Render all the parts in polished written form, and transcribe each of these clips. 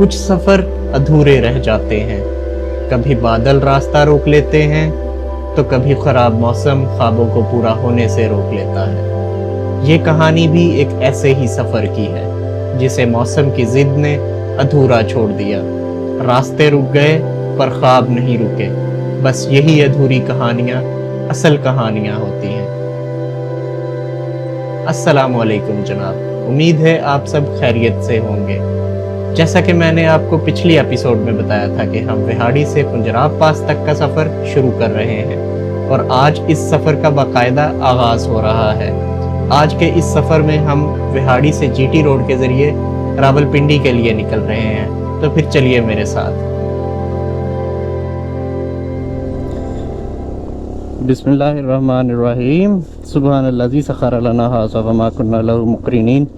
कुछ सफ़र अधूरे रह जाते हैं। कभी बादल रास्ता रोक लेते हैं तो कभी ख़राब मौसम ख्वाबों को पूरा होने से रोक लेता है। ये कहानी भी एक ऐसे ही सफ़र की है जिसे मौसम की ज़िद ने अधूरा छोड़ दिया। रास्ते रुक गए पर ख्वाब नहीं रुके। बस यही अधूरी कहानियाँ असल कहानियाँ होती हैं। अस्सलाम वालेकुम जनाब, उम्मीद है आप सब खैरियत से होंगे। जैसा कि मैंने आपको पिछली एपिसोड में बताया था कि हम विहाड़ी से पंजराब पास तक का सफ़र शुरू कर रहे हैं और आज इस सफ़र का बाकायदा आगाज़ हो रहा है। आज के इस सफ़र में हम विहाड़ी से जीटी रोड के ज़रिए रावलपिंडी के लिए निकल रहे हैं। तो फिर चलिए मेरे साथ। बिस्मिल्लाहिर्रहमानिर्रहीम। सुब्हानल्लज़ी सख़र लना हाज़ा व मा कुन्ना लहू मुक़रिनीन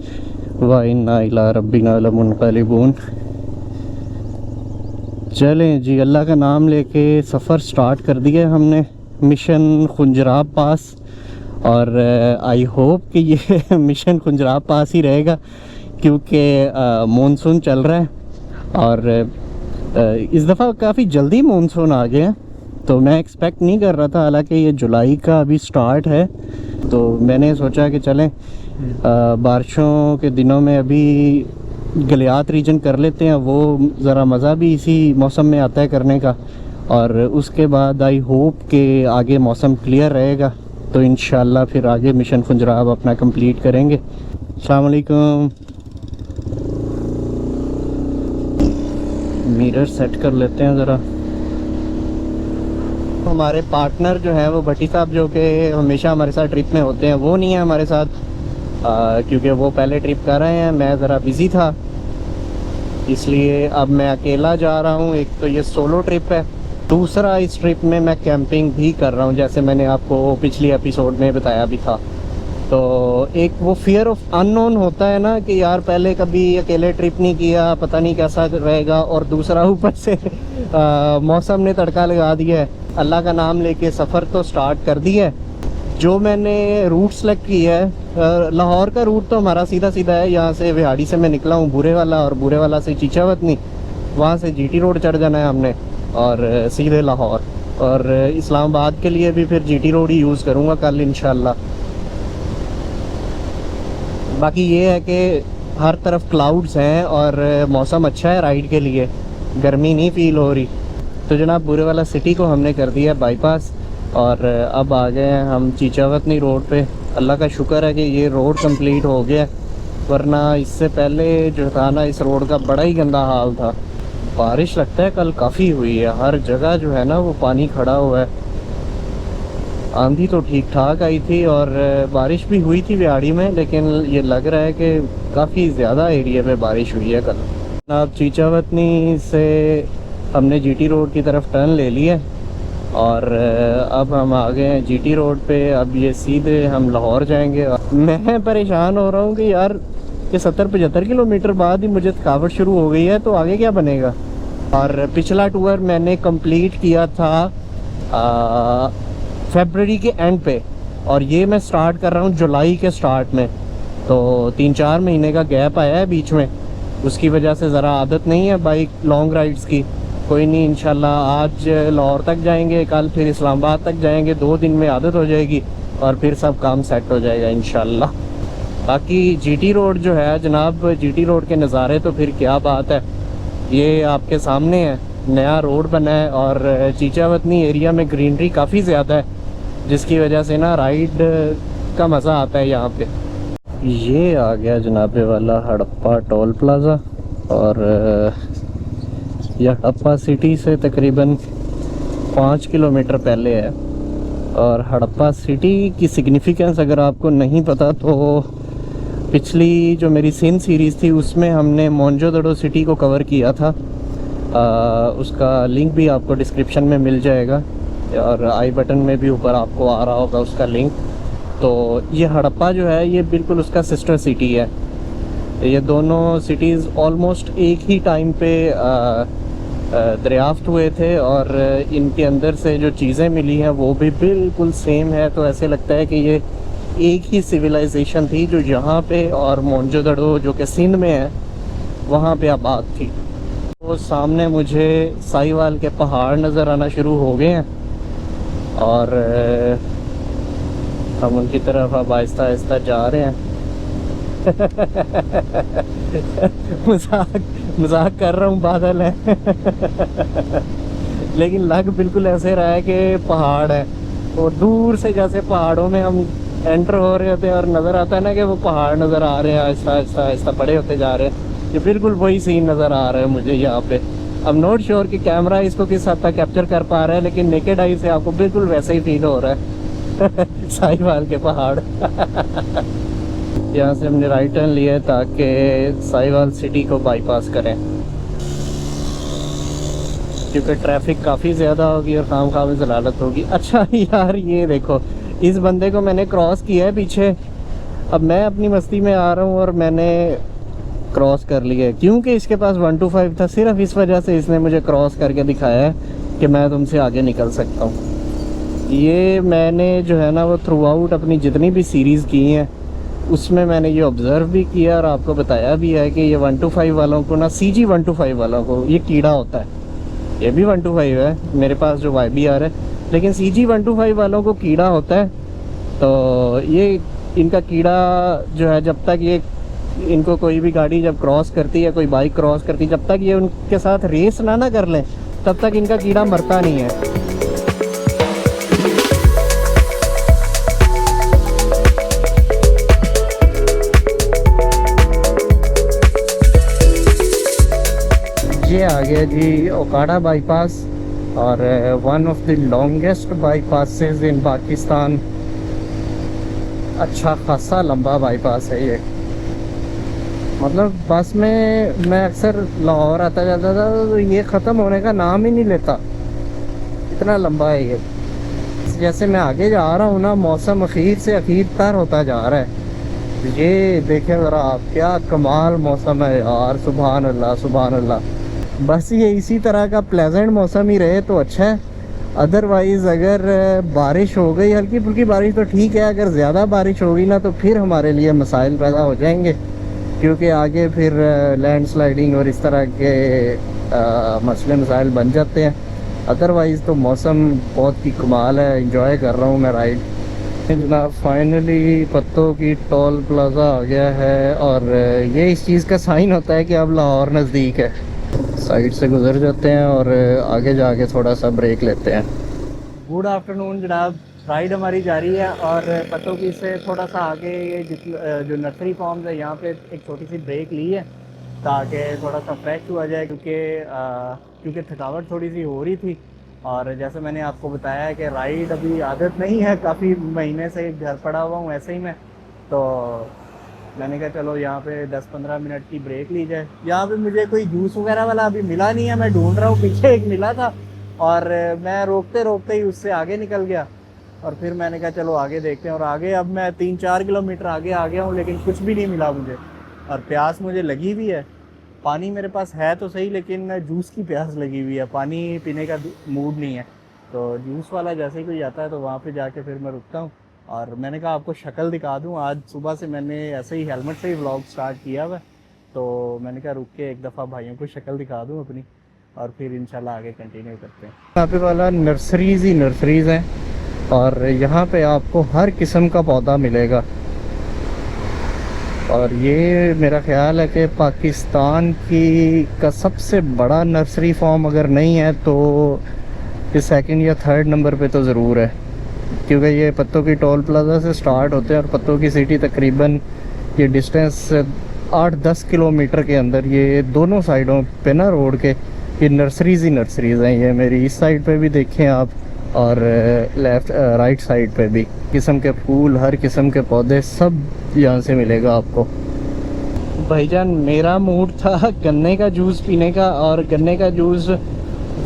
व इन्ना इला रब्बिना लमुनक़लिबून। चलें जी, अल्लाह का नाम लेके सफ़र स्टार्ट कर दिया हमने मिशन खुंजराब पास। और आई होप कि ये मिशन खुंजराब पास ही रहेगा क्योंकि मानसून चल रहा है और इस दफ़ा काफ़ी जल्दी मानसून आ गया। तो मैं एक्सपेक्ट नहीं कर रहा था, हालांकि ये जुलाई का अभी स्टार्ट है। तो मैंने सोचा कि चलें बारिशों के दिनों में अभी गलियात रीजन कर लेते हैं, वो ज़रा मज़ा भी इसी मौसम में आता है करने का। और उसके बाद आई होप कि आगे मौसम क्लियर रहेगा तो इंशाल्लाह फिर आगे मिशन खुंजराब अपना कंप्लीट करेंगे। अस्सलाम वालेकुम। मिरर सेट कर लेते हैं ज़रा। हमारे पार्टनर जो है वो भट्टी साहब, जो कि हमेशा हमारे साथ ट्रिप में होते हैं, वो नहीं है हमारे साथ क्योंकि वो पहले ट्रिप कर रहे हैं। मैं ज़रा बिज़ी था इसलिए अब मैं अकेला जा रहा हूँ। एक तो ये सोलो ट्रिप है, दूसरा इस ट्रिप में मैं कैंपिंग भी कर रहा हूँ, जैसे मैंने आपको पिछली एपिसोड में बताया भी था। तो एक वो फियर ऑफ अननोन होता है ना कि यार पहले कभी अकेले ट्रिप नहीं किया, पता नहीं कैसा रहेगा। और दूसरा ऊपर से मौसम ने तड़का लगा दिया है। अल्लाह का नाम लेके सफ़र तो स्टार्ट कर दिया है। जो मैंने रूट सेलेक्ट किया है, लाहौर का रूट तो हमारा सीधा सीधा है। यहाँ से विहाड़ी से मैं निकला हूँ बूरे वाला, और बूरे वाला से चीचावतनी, वहाँ से जीटी रोड चढ़ जाना है हमने और सीधे लाहौर। और इस्लामाबाद के लिए भी फिर जीटी रोड ही यूज़ करूँगा कल इंशाल्लाह। बाकी ये है कि हर तरफ क्लाउड्स हैं और मौसम अच्छा है राइड के लिए, गर्मी नहीं फील हो रही। तो जनाब बूरे वाला सिटी को हमने कर दिया बाईपास और अब आ गए हैं हम चीचावतनी रोड पे। अल्लाह का शुक्र है कि ये रोड कंप्लीट हो गया, वरना इससे पहले जो था ना इस रोड का बड़ा ही गंदा हाल था। बारिश लगता है कल काफ़ी हुई है, हर जगह जो है ना वो पानी खड़ा हुआ है। आंधी तो ठीक ठाक आई थी और बारिश भी हुई थी विहाड़ी में, लेकिन ये लग रहा है कि काफ़ी ज़्यादा एरिया में बारिश हुई है कल। अब चीचावतनी से हमने जीटी रोड की तरफ टर्न ले लिया और अब हम आ गए हैं जीटी रोड पे। अब ये सीधे हम लाहौर जाएंगे। मैं परेशान हो रहा हूँ कि यार ये 70-75 किलोमीटर बाद ही मुझे थकावट शुरू हो गई है, तो आगे क्या बनेगा। और पिछला टूर मैंने कंप्लीट किया था फरवरी के एंड पे, और ये मैं स्टार्ट कर रहा हूँ जुलाई के स्टार्ट में। तो 3-4 महीने का गैप आया है बीच में, उसकी वजह से ज़रा आदत नहीं है बाइक लॉन्ग राइड्स की। कोई नहीं, इंशाल्लाह आज लाहौर तक जाएंगे, कल फिर इस्लामाबाद तक जाएंगे। 2 दिन में आदत हो जाएगी और फिर सब काम सेट हो जाएगा इंशाल्लाह। बाकी जीटी रोड जो है जनाब, जीटी रोड के नज़ारे तो फिर क्या बात है, ये आपके सामने है। नया रोड बना है और चीचावतनी एरिया में ग्रीनरी काफ़ी ज़्यादा है, जिसकी वजह से ना राइड का मज़ा आता है यहाँ पे। ये आ गया जनाबे वाला हड़प्पा टोल प्लाज़ा और यह हड़प्पा सिटी से तकरीबन 5 किलोमीटर पहले है। और हड़प्पा सिटी की सिग्निफिकेंस अगर आपको नहीं पता तो पिछली जो मेरी सिंध सीरीज़ थी उसमें हमने मोहनजोदड़ो सिटी को कवर किया था। उसका लिंक भी आपको डिस्क्रिप्शन में मिल जाएगा और आई बटन में भी ऊपर आपको आ रहा होगा उसका लिंक। तो ये हड़प्पा जो है ये बिल्कुल उसका सिस्टर सिटी है। ये दोनों सिटीज़ ऑलमोस्ट एक ही टाइम पे दरियाफ्त हुए थे और इनके अंदर से जो चीज़ें मिली हैं वो भी बिल्कुल सेम है। तो ऐसे लगता है कि ये एक ही सिविलाइजेशन थी जो यहाँ पे और मोहनजोदड़ो जो कि सिंध में है वहाँ पे आबाद थी। वो सामने मुझे साहिवाल के पहाड़ नज़र आना शुरू हो गए हैं और हम उनकी तरफ अब आहिस्ता आहिस्ता जा रहे हैं। मजाक मजाक कर रहा हूँ, बादल है। लेकिन लग बिल्कुल ऐसे रहा है कि पहाड़ है, और दूर से जैसे पहाड़ों में हम एंटर हो रहे होते हैं और नज़र आता है ना कि वो पहाड़ नज़र आ रहे हैं, आहिस्ता आहिस्ता आहिस्ता बड़े होते जा रहे हैं। ये बिल्कुल वही सीन नज़र आ रहा है मुझे यहाँ पे। अब नॉट श्योर कि कैमरा इसको किस हद तक कैप्चर कर पा रहा है, लेकिन नेकेड आई से आपको बिल्कुल वैसे ही फील हो रहा है। साहिवाल के पहाड़। यहाँ से हमने राइट टर्न लिया ताकि साहिवाल सिटी को बाईपास करें, क्योंकि ट्रैफिक काफ़ी ज़्यादा होगी और खामखा में जलालत होगी। अच्छा यार ये देखो, इस बंदे को मैंने क्रॉस किया है पीछे। अब मैं अपनी मस्ती में आ रहा हूँ और मैंने क्रॉस कर लिया है, क्योंकि इसके पास 125 था। सिर्फ इस वजह से इसने मुझे क्रॉस करके दिखाया है कि मैं तुमसे आगे निकल सकता हूँ। ये मैंने जो है ना वो थ्रू आउट अपनी जितनी भी सीरीज़ की हैं उसमें मैंने ये ऑब्ज़र्व भी किया और आपको बताया भी है कि ये 125 वालों को ना, CG 125 वालों को ये कीड़ा होता है। ये भी 125 है मेरे पास जो YBR है, लेकिन CG 125 वालों को कीड़ा होता है। तो ये इनका कीड़ा जो है, जब तक ये इनको कोई भी गाड़ी जब क्रॉस करती है, कोई बाइक क्रॉस करती है, जब तक ये उनके साथ रेस ना कर लें तब तक इनका कीड़ा मरता नहीं है। ये आ गया जी ओकाड़ा बाईपास, और one of the longest bypasses in Pakistan. अच्छा खासा लंबा बाईपास है ये। मतलब बस में मैं अक्सर लाहौर आता जाता था तो ये ख़त्म होने का नाम ही नहीं लेता, इतना लंबा है ये। जैसे मैं आगे जा रहा हूँ ना, मौसम अखीर से अखीर तर होता जा रहा है। ये देखें ज़रा आप, क्या कमाल मौसम है यार, सुभान अल्लाह सुभान अल्लाह। बस ये इसी तरह का प्लेजेंट मौसम ही रहे तो अच्छा है। अदरवाइज़ अगर बारिश हो गई, हल्की फुल्की बारिश तो ठीक है, अगर ज़्यादा बारिश होगी ना तो फिर हमारे लिए मसाइल पैदा हो जाएंगे, क्योंकि आगे फिर लैंड स्लाइडिंग और इस तरह के मसले मसाइल बन जाते हैं। अदरवाइज़ तो मौसम बहुत ही कमाल है, इंजॉय कर रहा हूँ मैं राइड। जनाब फाइनली पत्तों की टोल प्लाजा आ गया है, और ये इस चीज़ का साइन होता है कि अब लाहौर नज़दीक है। साइड से गुजर जाते हैं और आगे जाके थोड़ा सा ब्रेक लेते हैं। गुड आफ्टरनून जनाब, राइड हमारी जारी है और पत्तों की से थोड़ा सा आगे ये जो नर्सरी फार्म्स है यहाँ पे एक छोटी सी ब्रेक ली है ताकि थोड़ा सा फ्रेश हुआ जाए, क्योंकि थकावट थोड़ी सी हो रही थी। और जैसे मैंने आपको बताया है कि राइड अभी आदत नहीं है, काफ़ी महीने से घर पड़ा हुआ हूँ ऐसे ही मैं, तो मैंने कहा चलो यहाँ पे 10-15 मिनट की ब्रेक ली जाए। यहाँ पे मुझे कोई जूस वगैरह वाला अभी मिला नहीं है, मैं ढूंढ रहा हूँ। पीछे एक मिला था और मैं रोकते रोकते ही उससे आगे निकल गया, और फिर मैंने कहा चलो आगे देखते हैं। और आगे अब मैं 3-4 किलोमीटर आगे आ गया हूँ, लेकिन कुछ भी नहीं मिला मुझे, और प्यास मुझे लगी भी है। पानी मेरे पास है तो सही, लेकिन जूस की प्यास लगी हुई है, पानी पीने का मूड नहीं है। तो जूस वाला जैसे ही कोई आता है तो वहाँ पे जाके फिर मैं रुकता हूँ। और मैंने कहा आपको शक्ल दिखा दूँ, आज सुबह से मैंने ऐसे ही हेलमेट से ही व्लॉग स्टार्ट किया हुआ, तो मैंने कहा रुक के एक दफ़ा भाइयों को शक्ल दिखा दूँ अपनी, और फिर इंशाल्लाह आगे कंटिन्यू करते हैं। यहाँ पे वाला नर्सरीज़ ही नर्सरीज़ हैं, और यहाँ पे आपको हर किस्म का पौधा मिलेगा। और ये मेरा ख्याल है कि पाकिस्तान का सबसे बड़ा नर्सरी फार्म अगर नहीं है तो ये 2nd या 3rd नंबर पे तो ज़रूर है, क्योंकि ये पत्तों की टोल प्लाजा से स्टार्ट होते हैं और पत्तों की सिटी तकरीबन ये डिस्टेंस 8-10 किलोमीटर के अंदर, ये दोनों साइडों पे ना रोड के ये नर्सरीज़ ही नर्सरीज़ हैं। ये मेरी इस साइड पे भी देखें आप, और लेफ़्ट राइट साइड पे भी किस्म के फूल, हर किस्म के पौधे सब यहाँ से मिलेगा आपको। भाईजान मेरा मूड था गन्ने का जूस पीने का, और गन्ने का जूस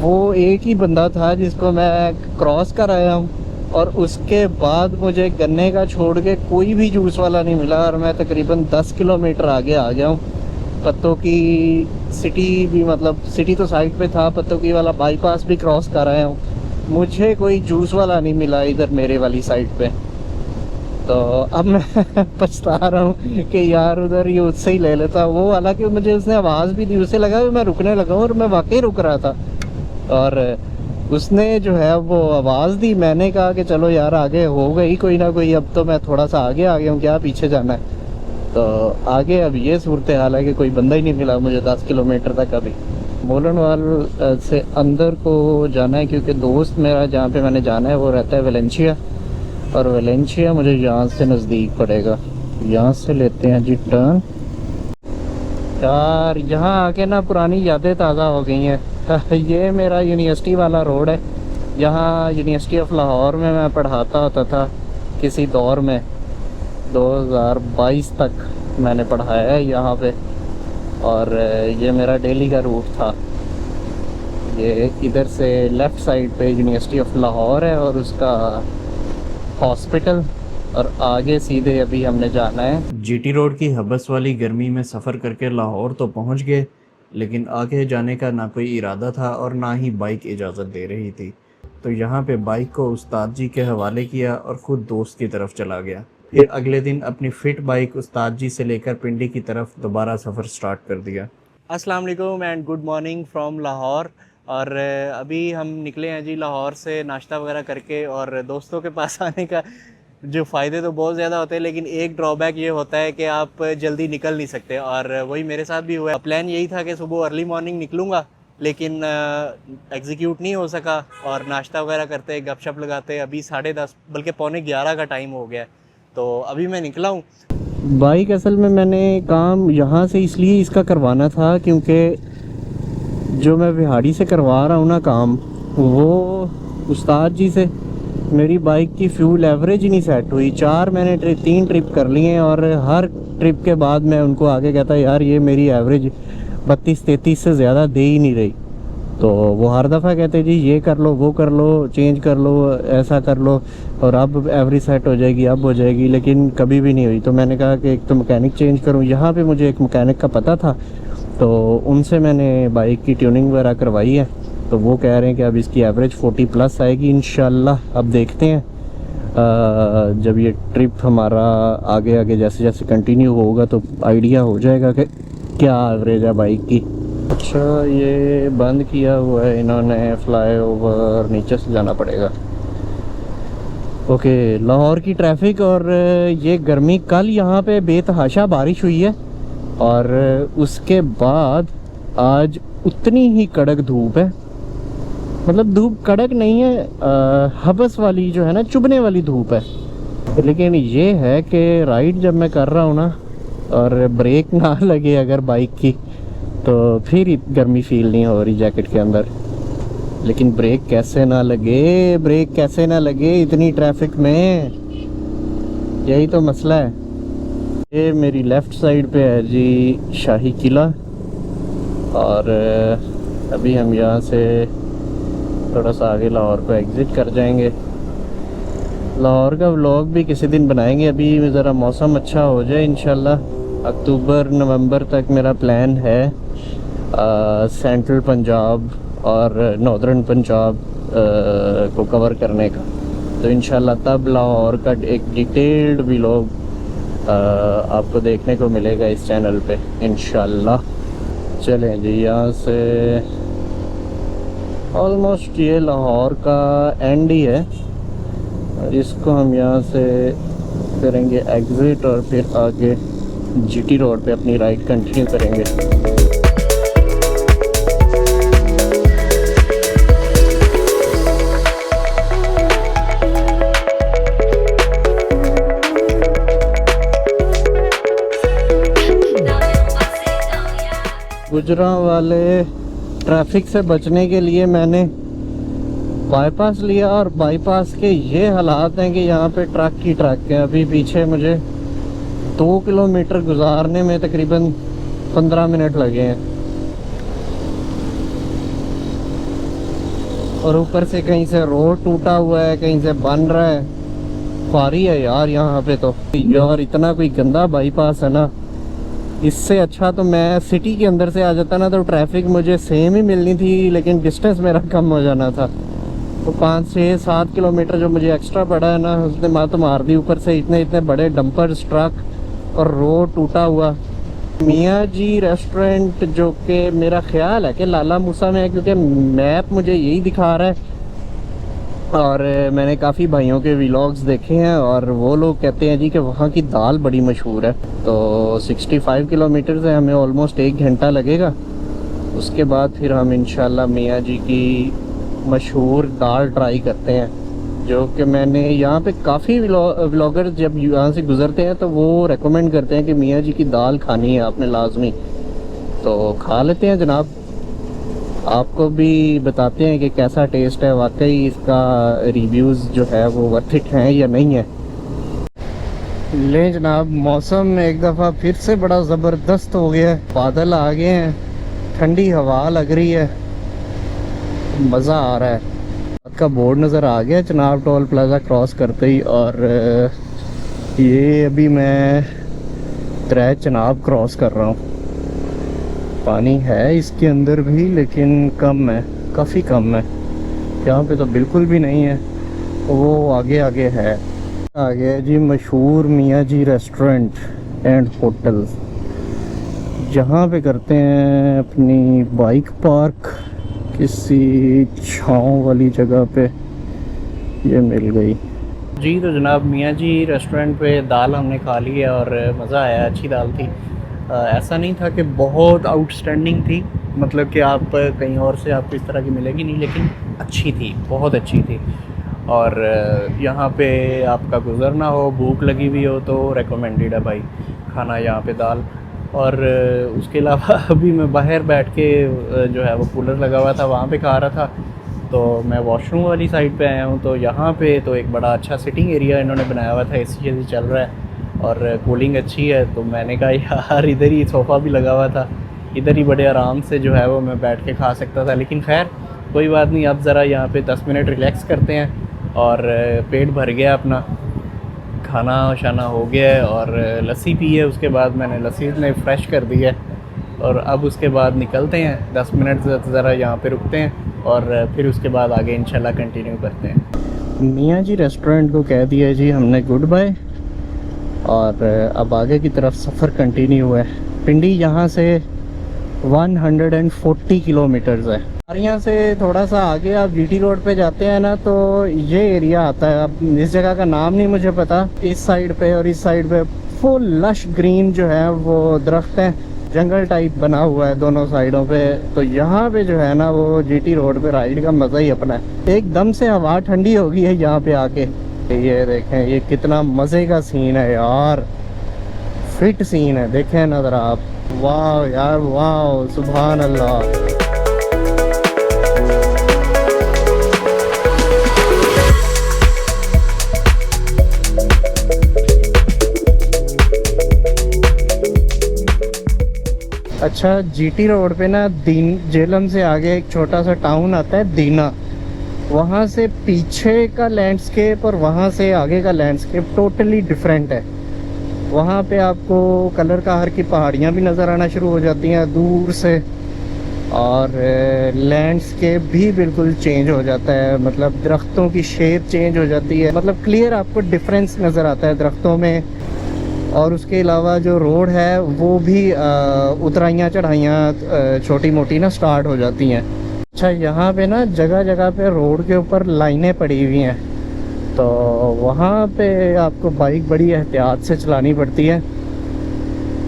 वो एक ही बंदा था जिसको मैं क्रॉस कर आया हूँ, और उसके बाद मुझे गन्ने का छोड़ के कोई भी जूस वाला नहीं मिला, और मैं तकरीबन 10 किलोमीटर आगे आ गया हूँ। पत्तों की सिटी भी, मतलब सिटी तो साइड पे था, पत्तों की वाला बाईपास भी क्रॉस कर आया हूँ। मुझे कोई जूस वाला नहीं मिला इधर मेरे वाली साइड पे। तो अब मैं पछता रहा हूँ कि यार उधर ये उससे ही ले लेता वो, हालांकि मुझे उसने आवाज़ भी दी, उससे लगा कि मैं रुकने लगा हूँ और मैं वाकई रुक रहा था। और उसने जो है वो आवाज़ दी, मैंने कहा कि चलो यार आगे हो गई कोई ना कोई, अब तो मैं थोड़ा सा आगे आ गया हूँ, क्या पीछे जाना है। तो आगे अब ये सूरत हाल है कि कोई बंदा ही नहीं मिला मुझे 10 किलोमीटर तक अभी। मोलनवाल से अंदर को जाना है क्योंकि दोस्त मेरा जहाँ पे मैंने जाना है वो रहता है वेलेंशिया, और वेलेंशिया मुझे यहाँ से नज़दीक पड़ेगा। यहाँ से लेते हैं जी टर्न। यार यहाँ आके ना पुरानी यादें ताज़ा हो गई हैं। ये मेरा यूनिवर्सिटी वाला रोड है, यहाँ यूनिवर्सिटी ऑफ लाहौर में मैं पढ़ाता होता था किसी दौर में, 2022 तक मैंने पढ़ाया है यहाँ पे। और ये मेरा डेली का रूट था। ये इधर से लेफ़्ट साइड पे यूनिवर्सिटी ऑफ लाहौर है और उसका हॉस्पिटल, और आगे सीधे अभी हमने जाना है। जीटी रोड की हबस वाली गर्मी में सफ़र करके लाहौर तो पहुंच गए, लेकिन आगे जाने का ना कोई इरादा था और ना ही बाइक इजाज़त दे रही थी। तो यहाँ पे बाइक को उस्ताद जी के हवाले किया और ख़ुद दोस्त की तरफ चला गया। फिर अगले दिन अपनी फ़िट बाइक उस्ताद जी से लेकर पिंडी की तरफ दोबारा सफ़र स्टार्ट कर दिया। अस्सलाम वालेकुम and good morning from Lahore. और अभी हम निकले हैं जी लाहौर से नाश्ता वगैरह करके, और दोस्तों के पास आने का जो फ़ायदे तो बहुत ज़्यादा होते हैं, लेकिन एक ड्रॉबैक ये होता है कि आप जल्दी निकल नहीं सकते, और वही मेरे साथ भी हुआ। प्लान यही था कि सुबह अर्ली मॉर्निंग निकलूँगा, लेकिन एग्जीक्यूट नहीं हो सका, और नाश्ता वगैरह करते गपशप लगाते अभी 10:30 बल्कि 11:15 का टाइम हो गया। तो अभी मैं निकला हूँ। बाइक असल में मैंने काम यहाँ से इसलिए इसका करवाना था क्योंकि जो मैं बिहाड़ी से करवा रहा हूँ ना काम, वो उस्ताद जी से मेरी बाइक की फ्यूल एवरेज ही नहीं सेट हुई। 3 ट्रिप कर लिए हैं, और हर ट्रिप के बाद मैं उनको आगे कहता यार ये मेरी एवरेज 32-33 से ज़्यादा दे ही नहीं रही। तो वो हर दफ़ा कहते जी ये कर लो, वो कर लो, चेंज कर लो, ऐसा कर लो, और अब एवरेज सेट हो जाएगी, अब हो जाएगी, लेकिन कभी भी नहीं हुई। तो मैंने कहा कि एक तो मैकेनिक चेंज करूँ। यहाँ पे मुझे एक मैकेनिक का पता था, तो उनसे मैंने बाइक की ट्यूनिंग वगैरह करवाई है। तो वो कह रहे हैं कि अब इसकी एवरेज 40+ आएगी इंशाल्लाह। अब देखते हैं जब ये ट्रिप हमारा आगे आगे जैसे जैसे कंटिन्यू होगा तो आइडिया हो जाएगा कि क्या एवरेज है बाइक की। अच्छा, ये बंद किया हुआ है इन्होंने फ्लाईओवर, नीचे से जाना पड़ेगा। ओके, लाहौर की ट्रैफिक और ये गर्मी। कल यहाँ पे बेतहाशा बारिश हुई है, और उसके बाद आज उतनी ही कड़क धूप है। मतलब धूप कड़क नहीं है, हबस वाली जो है ना, चुभने वाली धूप है। लेकिन ये है कि राइड जब मैं कर रहा हूँ ना, और ब्रेक ना लगे अगर बाइक की, तो फिर गर्मी फील नहीं हो रही जैकेट के अंदर। लेकिन ब्रेक कैसे ना लगे इतनी ट्रैफिक में, यही तो मसला है। ये मेरी लेफ़्ट साइड पे है जी शाही किला, और अभी हम यहाँ से थोड़ा सा आगे लाहौर को एग्ज़िट कर जाएंगे। लाहौर का व्लॉग भी किसी दिन बनाएंगे, अभी ज़रा मौसम अच्छा हो जाए इंशाल्लाह। अक्टूबर नवंबर तक मेरा प्लान है सेंट्रल पंजाब और नॉर्दर्न पंजाब को कवर करने का। तो इंशाल्लाह तब लाहौर का एक डिटेल्ड व्लॉग आपको देखने को मिलेगा इस चैनल पे इंशाल्लाह। चलें जी, यहाँ से ऑलमोस्ट ये लाहौर का एंड ही है, इसको हम यहाँ से करेंगे एग्ज़िट और फिर आगे जीटी रोड पे अपनी राइड कंटिन्यू करेंगे। गुजरांवाले ट्रैफिक से बचने के लिए मैंने बाईपास लिया, और बाईपास के ये हालात हैं कि यहाँ पे ट्रक ही ट्रक है। अभी पीछे मुझे 2 किलोमीटर गुजारने में तकरीबन 15 मिनट लगे हैं, और ऊपर से कहीं से रोड टूटा हुआ है, कहीं से बन रहा है। भारी है यार यहाँ पे तो। यार इतना कोई गंदा बाईपास है ना, इससे अच्छा तो मैं सिटी के अंदर से आ जाता ना, तो ट्रैफिक मुझे सेम ही मिलनी थी, लेकिन डिस्टेंस मेरा कम हो जाना था। वो 5 6 7 किलोमीटर जो मुझे एक्स्ट्रा पड़ा है ना, उसने मात मार दी। ऊपर से इतने इतने बड़े डंपर्स, ट्रक और रोड टूटा हुआ। मियाँ जी रेस्टोरेंट, जो कि मेरा ख्याल है कि लाला मूसा में है, क्योंकि मैप मुझे यही दिखा रहा है। और मैंने काफ़ी भाइयों के व्लॉग्स देखे हैं और वो लोग कहते हैं जी कि वहाँ की दाल बड़ी मशहूर है। तो 65 किलोमीटर से हमें ऑलमोस्ट 1 घंटा लगेगा। उसके बाद फिर हम इंशाल्लाह मियाँ जी की मशहूर दाल ट्राई करते हैं, जो कि मैंने यहाँ पे काफ़ी व्लॉगर जब यहाँ से गुज़रते हैं तो वो रेकमेंड करते हैं कि मियाँ जी की दाल खानी है आपने लाजमी। तो खा लेते हैं जनाब, आपको भी बताते हैं कि कैसा टेस्ट है, वाकई इसका रिव्यूज़ जो है वो वर्थ इट हैं या नहीं है। ले जनाब, मौसम एक दफ़ा फिर से बड़ा ज़बरदस्त हो गया है। बादल आ गए हैं, ठंडी हवा लग रही है, मज़ा आ रहा है। का बोर्ड नज़र आ गया चनाब टोल प्लाजा क्रॉस करते ही। और ये अभी मैं त्रै चनाब क्रॉस कर रहा हूँ। पानी है इसके अंदर भी, लेकिन कम है, काफ़ी कम है। यहाँ पे तो बिल्कुल भी नहीं है, वो आगे आगे है। आ गया जी मशहूर मियाँ जी रेस्टोरेंट एंड होटल, जहाँ पे करते हैं अपनी बाइक पार्क किसी छाँव वाली जगह पे। ये मिल गई जी। तो जनाब मियाँ जी रेस्टोरेंट पे दाल हमने खा ली है और मज़ा आया, अच्छी दाल थी। ऐसा नहीं था कि बहुत आउटस्टैंडिंग थी, मतलब कि आप कहीं और से आपको इस तरह की मिलेगी नहीं, लेकिन अच्छी थी, बहुत अच्छी थी। और यहाँ पे आपका गुज़रना हो, भूख लगी हुई हो तो रेकमेंडेड है भाई खाना यहाँ पे दाल। और उसके अलावा अभी मैं बाहर बैठ के जो है वो कूलर लगा हुआ था वहाँ पे खा रहा था। तो मैं वॉशरूम वाली साइड पे आया हूँ, तो यहाँ पे तो एक बड़ा अच्छा सिटिंग एरिया इन्होंने बनाया हुआ था, एसी चल रहा है और कूलिंग अच्छी है। तो मैंने कहा यार इधर ही सोफ़ा भी लगा हुआ था, इधर ही बड़े आराम से जो है वो मैं बैठ के खा सकता था। लेकिन खैर कोई बात नहीं, अब ज़रा यहाँ पे 10 मिनट रिलैक्स करते हैं। और पेट भर गया अपना, खाना शाना हो गया है और लस्सी पी है। उसके बाद मैंने लस्सी ने फ्रेश कर दी है और अब उसके बाद निकलते हैं। 10 मिनट ज़रा यहाँ पे रुकते हैं और फिर उसके बाद आगे इंशाल्लाह कंटिन्यू करते हैं। मियाँ जी रेस्टोरेंट को कह दिया जी हमने गुड बाय, और अब आगे की तरफ सफ़र कंटिन्यू है। पिंडी यहाँ से 140 किलोमीटर्स है। और यहाँ से थोड़ा सा आगे आप जीटी रोड पे जाते हैं ना, तो ये एरिया आता है। अब इस जगह का नाम नहीं मुझे पता। इस साइड पे और इस साइड पे फुल लश ग्रीन जो है वो दरख्त हैं, जंगल टाइप बना हुआ है दोनों साइडों पे। तो यहाँ पे जो है ना वो जीटी रोड पे राइड का मज़ा ही अपना है। एकदम से हवा ठंडी हो गई है यहाँ पे आके। ये देखें, ये कितना मज़े का सीन है यार, फिट सीन है, देखें ना ज़रा आप। वाह यार वाह, सुभान अल्लाह। अच्छा, जीटी रोड पे ना जेलम से आगे एक छोटा सा टाउन आता है दीना। वहाँ से पीछे का लैंडस्केप और वहाँ से आगे का लैंडस्केप टोटली डिफरेंट है। वहाँ पे आपको कलर कहर की पहाड़ियाँ भी नज़र आना शुरू हो जाती हैं दूर से, और लैंडस्केप भी बिल्कुल चेंज हो जाता है, मतलब दरख्तों की शेप चेंज हो जाती है, मतलब क्लियर आपको डिफरेंस नज़र आता है दरख्तों में। और उसके अलावा जो रोड है वो भी उतराइयाँ चढ़ाइयाँ छोटी मोटी ना स्टार्ट हो जाती हैं। अच्छा, यहाँ पे ना जगह जगह पे रोड के ऊपर लाइनें पड़ी हुई हैं, तो वहाँ पे आपको बाइक बड़ी एहतियात से चलानी पड़ती है,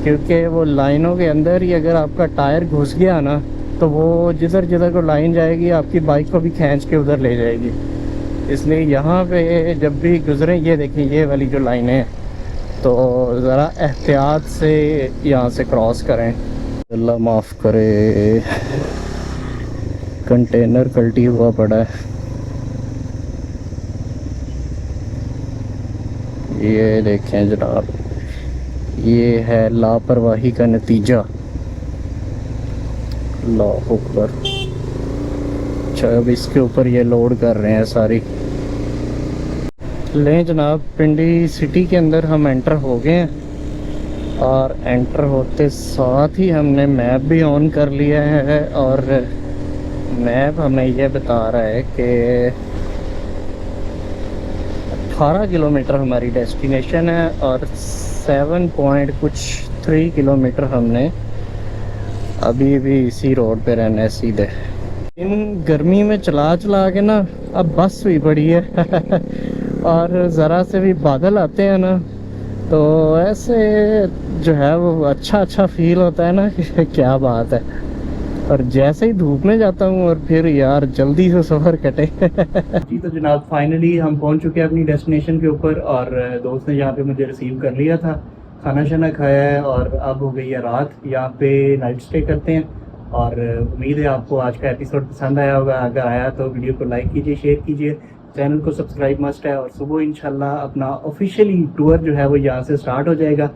क्योंकि वो लाइनों के अंदर ही अगर आपका टायर घुस गया ना तो वो जिधर जिधर को लाइन जाएगी आपकी बाइक को भी खींच के उधर ले जाएगी। इसलिए यहाँ पे जब भी गुजरें, ये देखिए ये वाली जो लाइनें हैं, तो ज़रा एहतियात से यहाँ से क्रॉस करें। अल्लाह माफ़ करे, कंटेनर पलटी हुआ पड़ा है। ये देखें जनाब, ये है लापरवाही का नतीजा। अल्लाह अकबर। अच्छा, अब इसके ऊपर ये लोड कर रहे हैं सारी। लें जनाब, पिंडी सिटी के अंदर हम एंटर हो गए हैं और एंटर होते साथ ही हमने मैप भी ऑन कर लिया है और मैप हमें यह बता रहा है कि 18 किलोमीटर हमारी डेस्टिनेशन है और 7.3 किलोमीटर हमने अभी भी इसी रोड पे रहना है सीधे। इन गर्मी में चला चला के ना अब बस हुई पड़ी है और ज़रा से भी बादल आते हैं ना तो ऐसे जो है वो अच्छा फील होता है ना कि क्या बात है। और जैसे ही धूप में जाता हूँ और फिर यार जल्दी से सफ़र कटे जी। तो जनाब फाइनली हम पहुँच चुके हैं अपनी डेस्टिनेशन के ऊपर और दोस्त ने यहाँ पे मुझे रिसीव कर लिया था, खाना शाना खाया है और अब हो गई है रात। यहाँ पे नाइट स्टे करते हैं और उम्मीद है आपको आज का एपिसोड पसंद आया होगा। अगर आया तो वीडियो को लाइक कीजिए, शेयर कीजिए, चैनल को सब्सक्राइब मस्ट है। और सुबह इंशाल्लाह अपना ऑफिशियली टूर जो है वो यहाँ से स्टार्ट हो जाएगा।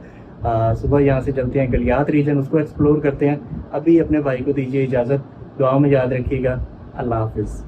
सुबह यहाँ से चलते हैं गलियात रीजन, उसको एक्सप्लोर करते हैं। अभी अपने भाई को दीजिए इजाज़त, दुआ में याद रखिएगा। अल्लाह हाफिज़।